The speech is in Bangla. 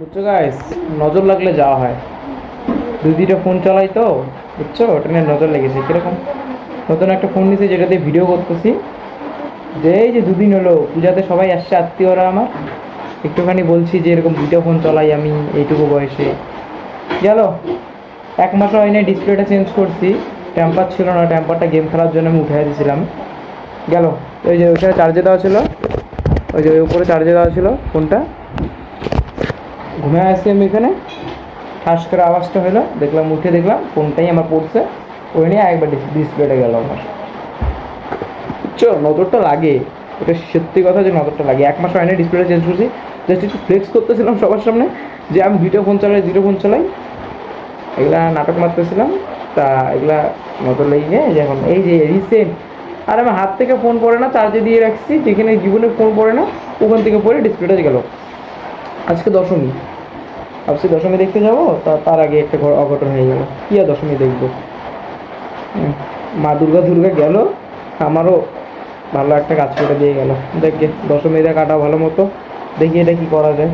বুঝছো গাইস, নজর লাগলে যাওয়া হয়। দুই দুইটা ফোন চালাই তো, বুঝছো, ওটা নিয়ে নজর লেগেছে। কিরকম নতুন একটা ফোন নিয়েছি যেটা দিয়ে ভিডিও করতেছি। যে এই যে দুদিন হলো পূজাতে সবাই আসছে আত্মীয়রা আমার, একটুখানি বলছি যে এরকম দুইটা ফোন চালাই আমি এইটুকু বয়সে। গেল 1 মাস হয় না, ডিসপ্লেটা চেঞ্জ করছি। টেম্পার ছিল না, টেম্পারটা গেম খেলার জন্য আমি উঠে দিয়েছিলাম। গেল ওই যে ওইখানে চার্জে দেওয়া ছিল, ওই যে ওই উপরে চার্জে দেওয়া ছিল ফোনটা। ঘুমে আসছি আমি এখানে, ঠাস করে আওয়াজটা হলো, দেখলাম, উঠে দেখলাম ফোনটাই আমার পড়ছে। ওই নিয়ে একবার ডিসপ্লেটা গেল আমার। বুঝছো, নজরটা লাগে। এটা সত্যি কথা যে নজরটা লাগে। 1 মাস হয় না ডিসপ্লেটা চেঞ্জ করছি, জাস্ট একটু ফ্লেক্স করতেছিলাম সবার সামনে যে আমি দুইটা ফোন চালাই, দুটো ফোন চালাই। এগুলা নাটক মারতেছিলাম। তা এগুলা নজর লেগে গিয়ে যখন এই যে রিসেন্ট, আর আমার হাত থেকে ফোন পড়ে না, চার্জে দিয়ে রাখছি, যেখানে জীবনে ফোন পড়ে না ওখান থেকে পড়ে ডিসপ্লেটা গেল। আজকে দশমী, ভাবছি দশমী দেখতে যাবো, তার আগে একটা অঘটন হয়ে গেল। কি আর দশমী দেখবো। মা দুর্গা দুর্গা গেল, আমারও ভালো একটা কাজ করে দিয়ে গেল। দেখে দশমীটা কাটা ভালো মতো, দেখি এটা কি করা যায়।